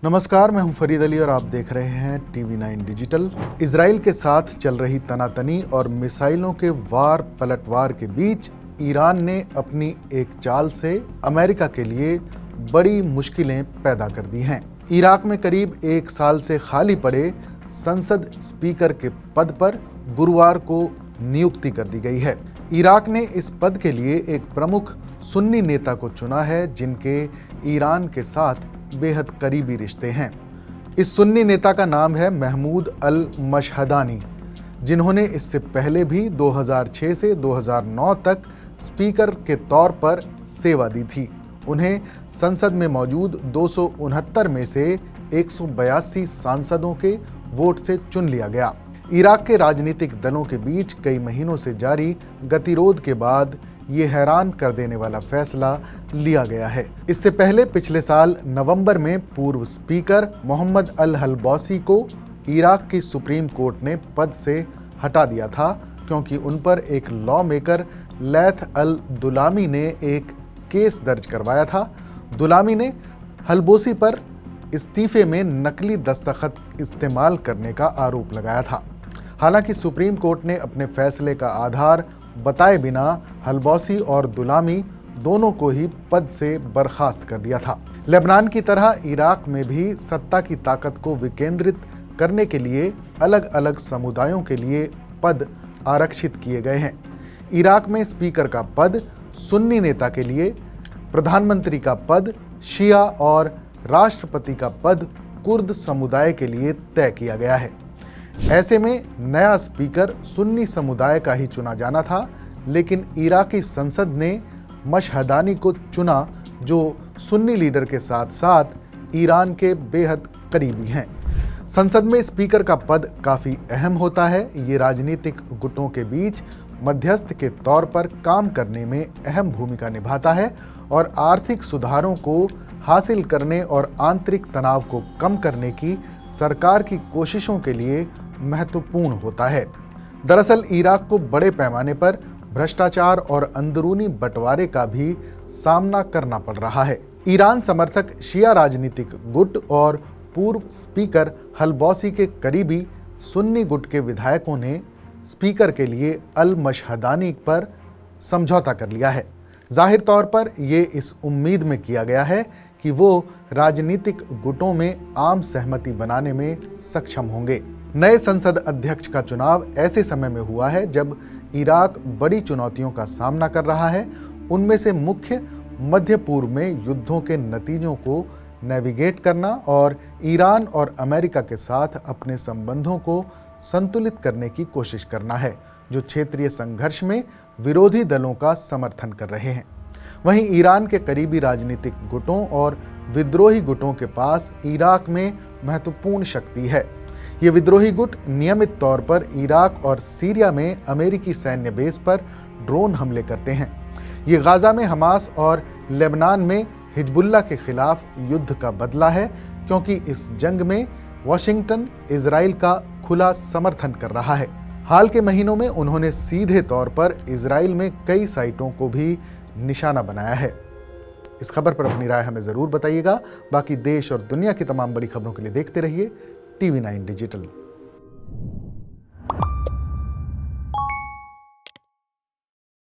नमस्कार, मैं हूं फरीद अली और आप देख रहे हैं TV9 डिजिटल। इजराइल के साथ चल रही तनातनी और मिसाइलों के वार पलटवार के बीच ईरान ने अपनी एक चाल से अमेरिका के लिए बड़ी मुश्किलें पैदा कर दी हैं। इराक में करीब एक साल से खाली पड़े संसद स्पीकर के पद पर गुरुवार को नियुक्ति कर दी गई है। इराक ने इस पद के लिए एक प्रमुख सुन्नी नेता को चुना है जिनके ईरान के साथ बेहद करीबी रिश्ते हैं। इस सुन्नी नेता का नाम है महमूद अल मशहदानी, जिन्होंने इससे पहले भी 2006 से 2009 तक स्पीकर के तौर पर सेवा दी थी। उन्हें संसद में मौजूद 269 में से 182 सांसदों के वोट से चुन लिया गया। इराक के राजनीतिक दलों के बीच कई महीनों से जारी गतिरोध के बाद ये हैरान कर देने वाला फैसला लिया गया है। इससे पहले पिछले साल नवंबर में पूर्व स्पीकर मोहम्मद अल हलबौसी को इराक की सुप्रीम कोर्ट ने पद से हटा दिया था, क्योंकि उन पर एक लॉ मेकर लैथ अल दुलामी ने एक केस दर्ज करवाया था। दुलामी ने हलबौसी पर इस्तीफे में नकली दस्तखत इस्तेमाल करने का आरोप लगाया था। हालांकि सुप्रीम कोर्ट ने अपने फैसले का आधार बताए बिना हलबौसी और दुलामी दोनों को ही पद से बर्खास्त कर दिया था। लेबनान की तरह इराक में भी सत्ता की ताकत को विकेंद्रित करने के लिए अलग अलग समुदायों के लिए पद आरक्षित किए गए हैं। इराक में स्पीकर का पद सुन्नी नेता के लिए, प्रधानमंत्री का पद शिया और राष्ट्रपति का पद कुर्द समुदाय के लिए तय किया गया है। ऐसे में नया स्पीकर सुन्नी समुदाय का ही चुना जाना था, लेकिन इराकी संसद ने मशहदानी को चुना, जो सुन्नी लीडर के साथ साथ ईरान के बेहद करीबी हैं। संसद में स्पीकर का पद काफ़ी अहम होता है। ये राजनीतिक गुटों के बीच मध्यस्थ के तौर पर काम करने में अहम भूमिका निभाता है और आर्थिक सुधारों को हासिल करने और आंतरिक तनाव को कम करने की सरकार की कोशिशों के लिए महत्वपूर्ण होता है। दरअसल इराक को बड़े पैमाने पर भ्रष्टाचार और अंदरूनी बंटवारे का भी सामना करना पड़ रहा है। ईरान समर्थक शिया राजनीतिक गुट और पूर्व स्पीकर हलबौसी के करीबी सुन्नी गुट के विधायकों ने स्पीकर के लिए अल मशहदानी पर समझौता कर लिया है। जाहिर तौर पर ये इस उम्मीद में किया गया है कि वो राजनीतिक गुटों में आम सहमति बनाने में सक्षम होंगे। नए संसद अध्यक्ष का चुनाव ऐसे समय में हुआ है जब इराक बड़ी चुनौतियों का सामना कर रहा है। उनमें से मुख्य मध्य पूर्व में युद्धों के नतीजों को नेविगेट करना और ईरान और अमेरिका के साथ अपने संबंधों को संतुलित करने की कोशिश करना है, जो क्षेत्रीय संघर्ष में विरोधी दलों का समर्थन कर रहे हैं। वहीं ईरान के करीबी राजनीतिक गुटों और विद्रोही गुटों के पास इराक में महत्वपूर्ण शक्ति है। ये विद्रोही गुट नियमित तौर पर इराक और सीरिया में अमेरिकी सैन्य बेस पर ड्रोन हमले करते हैं। ये गाजा में हमास और लेबनान में हिजबुल्लाह के खिलाफ युद्ध का बदला है, क्योंकि इस जंग में वाशिंगटन इजराइल का खुला समर्थन कर रहा है। हाल के महीनों में उन्होंने सीधे तौर पर इजराइल में कई साइटों को भी निशाना बनाया है। इस खबर पर अपनी राय हमें ज़रूर बताइएगा। बाकी देश और दुनिया की तमाम बड़ी खबरों के लिए देखते रहिए TV9 डिजिटल।